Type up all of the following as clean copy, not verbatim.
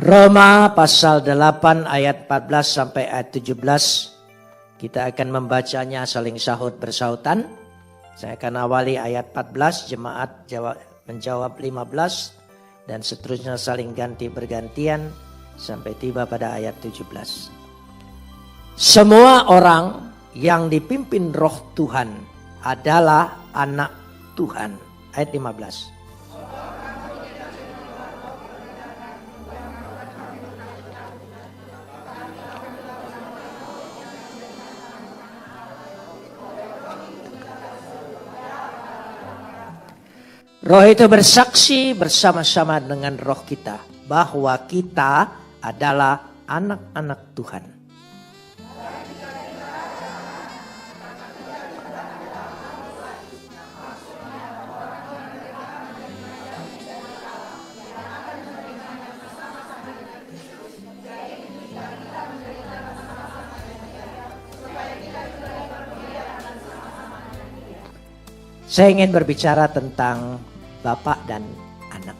Roma pasal 8 ayat 14 sampai ayat 17. Kita akan membacanya saling sahut bersautan. Saya akan awali ayat 14, jemaat menjawab 15. Dan seterusnya saling ganti bergantian sampai tiba pada ayat 17. Semua orang yang dipimpin roh Tuhan adalah anak Tuhan. Ayat 15. Roh itu bersaksi bersama-sama dengan roh kita bahwa kita adalah anak-anak Tuhan. Saya ingin berbicara tentang Bapak dan anak.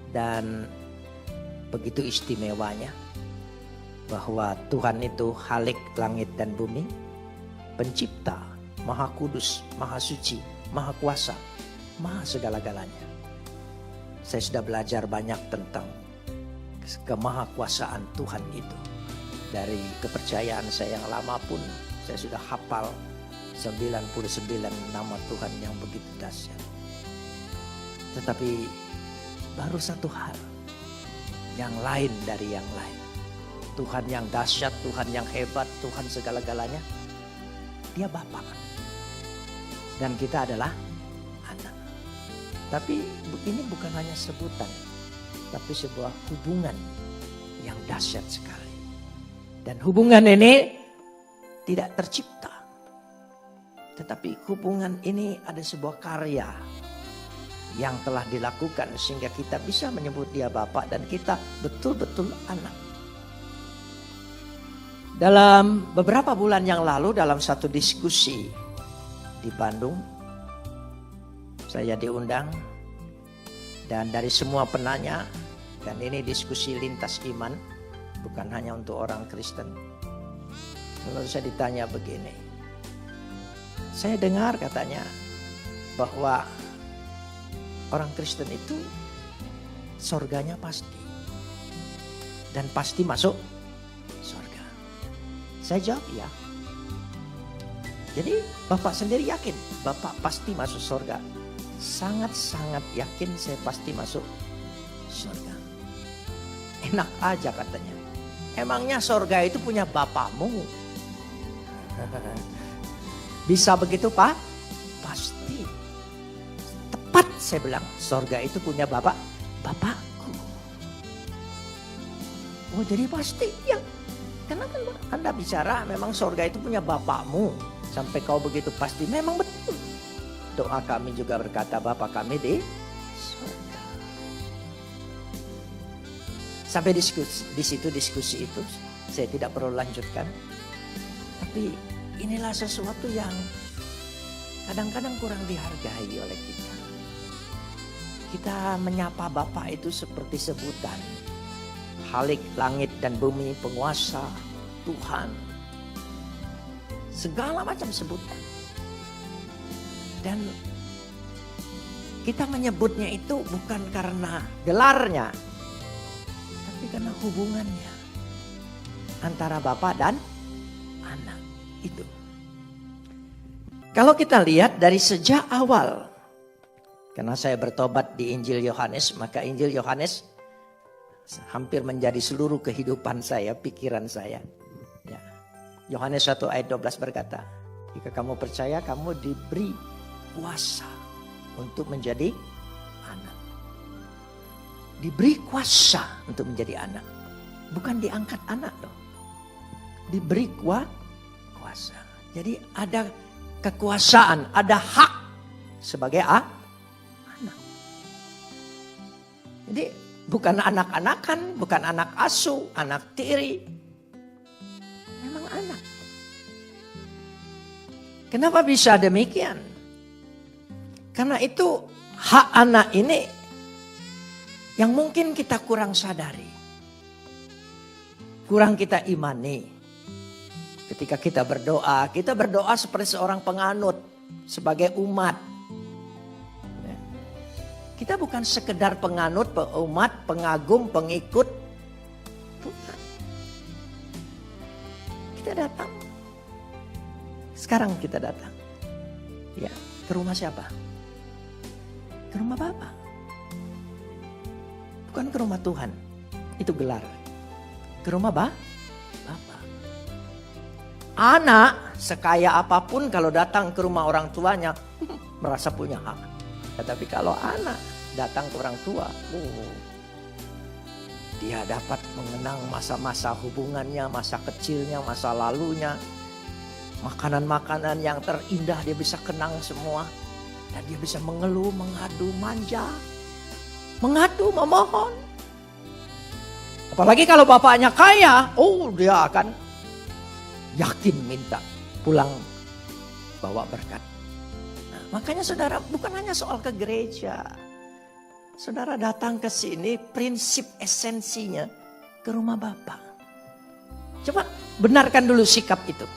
Dan begitu istimewanya bahwa Tuhan itu Khalik langit dan bumi, pencipta, maha kudus, maha suci, maha kuasa, maha segala-galanya. Saya sudah belajar banyak tentang kemahakuasaan Tuhan itu. Dari kepercayaan saya yang lama pun saya sudah hafal 99 nama Tuhan yang begitu dahsyat. Tetapi baru satu hal yang lain dari yang lain. Tuhan yang dahsyat, Tuhan yang hebat, Tuhan segala-galanya. Dia Bapa. Dan kita adalah anak. Tapi ini bukan hanya sebutan, tapi sebuah hubungan yang dahsyat sekali. Dan hubungan ini tidak tercipta. Tetapi hubungan ini ada sebuah karya yang telah dilakukan sehingga kita bisa menyebut dia Bapak dan kita betul-betul anak. Dalam beberapa bulan yang lalu dalam satu diskusi di Bandung, saya diundang dan dari semua penanya, dan ini diskusi lintas iman, bukan hanya untuk orang Kristen. Lalu saya ditanya begini, saya dengar katanya bahwa orang Kristen itu surganya pasti. Dan pasti masuk surga. Saya jawab ya. Jadi Bapak sendiri yakin Bapak pasti masuk surga. Sangat-sangat yakin saya pasti masuk surga. Enak aja katanya. Emangnya surga itu punya Bapakmu? Bisa begitu Pak? Pasti. Tepat saya bilang, surga itu punya Bapakku. Oh jadi pasti ya. Karena kan Anda bicara memang surga itu punya Bapakmu. Sampai kau begitu pasti, memang betul. Doa kami juga berkata Bapa kami di surga. Sampai di situ diskusi itu saya tidak perlu lanjutkan. Tapi inilah sesuatu yang kadang-kadang kurang dihargai oleh kita. Kita menyapa Bapa itu seperti sebutan. Khalik langit dan bumi, penguasa, Tuhan. Segala macam sebutan. Dan kita menyebutnya itu bukan karena gelarnya. Tapi karena hubungannya. Antara Bapa dan anak itu. Kalau kita lihat dari sejak awal, karena saya bertobat di Injil Yohanes, maka Injil Yohanes hampir menjadi seluruh kehidupan saya, pikiran saya. Ya. Yohanes 1 ayat 12 berkata, jika kamu percaya kamu diberi kuasa untuk menjadi anak. Diberi kuasa untuk menjadi anak. Bukan diangkat anak loh. Diberi kuasa. Jadi ada kekuasaan, ada hak sebagai anak. Jadi bukan anak-anakan, bukan anak asuh, anak tiri. Memang anak. Kenapa bisa demikian? Karena itu hak anak ini yang mungkin kita kurang sadari, kurang kita imani. Ketika kita berdoa seperti seorang penganut, sebagai umat. Kita bukan sekedar penganut, umat, pengagum, pengikut. Bukan. Kita datang. Sekarang kita datang. Ya, ke rumah siapa? Ke rumah Bapa. Bukan ke rumah Tuhan. Itu gelar. Ke rumah Bapa. Anak sekaya apapun kalau datang ke rumah orang tuanya merasa punya hak. Tetapi kalau anak datang ke orang tua, dia dapat mengenang masa-masa hubungannya, masa kecilnya, masa lalunya. Makanan-makanan yang terindah dia bisa kenang semua. Dan dia bisa mengeluh, mengadu, manja. Mengadu, memohon. Apalagi kalau bapaknya kaya, dia akan yakin minta pulang bawa berkat. Nah, makanya saudara, bukan hanya soal ke gereja. Saudara datang ke sini, prinsip esensinya ke rumah Bapa. Coba benarkan dulu sikap itu.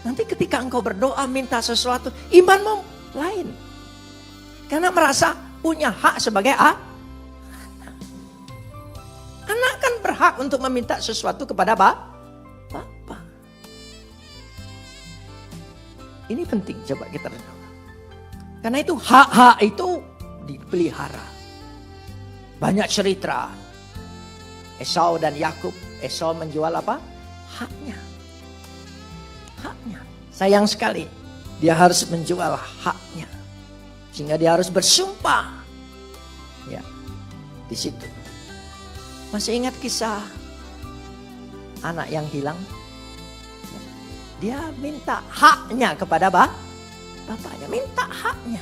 Nanti ketika engkau berdoa minta sesuatu, imanmu lain. Karena merasa punya hak sebagai anak. Anak kan berhak untuk meminta sesuatu kepada Bapa. Ini penting, coba kita renung. Karena itu hak-hak itu dipelihara. Banyak cerita. Esau dan Yakub. Esau menjual apa? Haknya. Haknya. Sayang sekali. Dia harus menjual haknya. Sehingga dia harus bersumpah. Ya. Di situ. Masih ingat kisah anak yang hilang? Dia minta haknya kepada bapaknya. Minta haknya.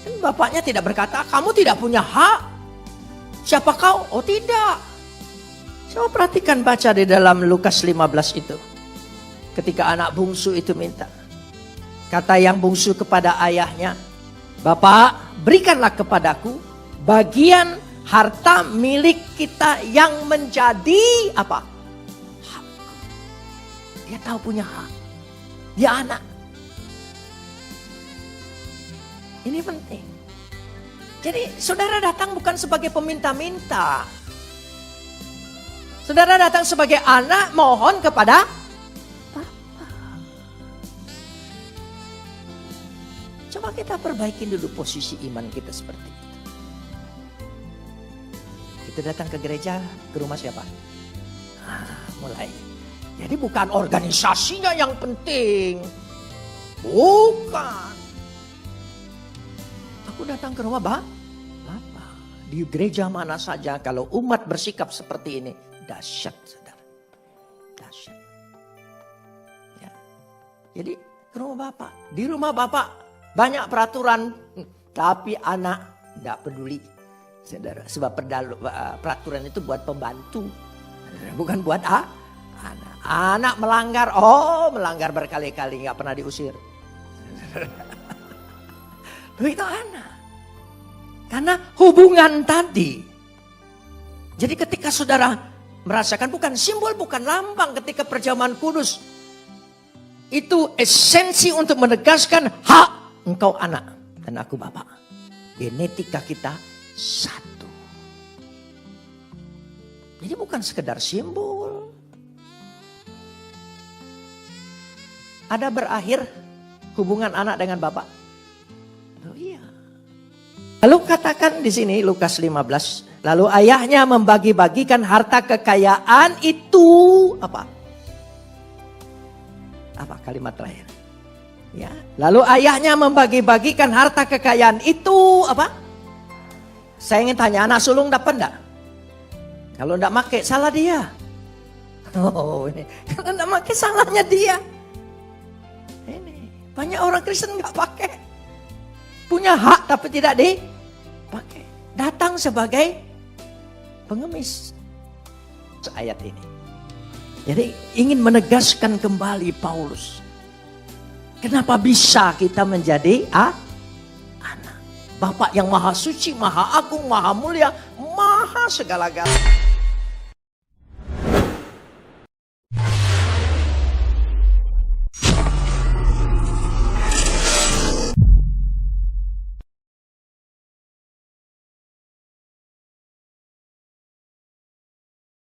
Dan bapaknya tidak berkata, kamu tidak punya hak. Siapa kau? Oh tidak. Coba perhatikan, baca di dalam Lukas 15 itu. Ketika anak bungsu itu minta. Kata yang bungsu kepada ayahnya, Bapak, berikanlah kepadaku bagian harta milik kita yang menjadi apa? Dia tahu punya hak. Dia anak. Ini penting. Jadi saudara datang bukan sebagai peminta-minta. Saudara datang sebagai anak mohon kepada Bapa. Coba kita perbaikin dulu posisi iman kita seperti itu. Kita datang ke gereja, ke rumah siapa? Mulai. Jadi bukan organisasinya yang penting. Bukan. Aku datang ke rumah Bapa. Di gereja mana saja kalau umat bersikap seperti ini. Dahsyat, saudara. Dahsyat. Ya. Jadi ke rumah Bapa. Di rumah Bapa banyak peraturan. Tapi anak tidak peduli. Saudara. Sebab peraturan itu buat pembantu. Bukan buat anak. Anak melanggar, melanggar berkali-kali, gak pernah diusir. Itu anak. Karena hubungan tadi. Jadi ketika saudara merasakan bukan simbol, bukan lambang ketika perjamuan kudus. Itu esensi untuk menegaskan hak engkau anak dan aku Bapak. Genetika kita satu. Jadi bukan sekedar simbol. Ada berakhir hubungan anak dengan bapak? Oh iya. Lalu katakan di sini Lukas 15. Lalu ayahnya membagi-bagikan harta kekayaan itu apa? Apa kalimat terakhir? Ya. Lalu ayahnya membagi-bagikan harta kekayaan itu apa? Saya ingin tanya, anak sulung dapat enggak? Kalau enggak make salah dia. Oh ini. Kalau enggak make salahnya dia. Banyak orang Kristen nggak pakai. Punya hak tapi tidak dipakai. Datang sebagai pengemis. Ayat ini. Jadi ingin menegaskan kembali Paulus. Kenapa bisa kita menjadi anak? Bapa yang maha suci, maha agung, maha mulia, maha segala-galanya.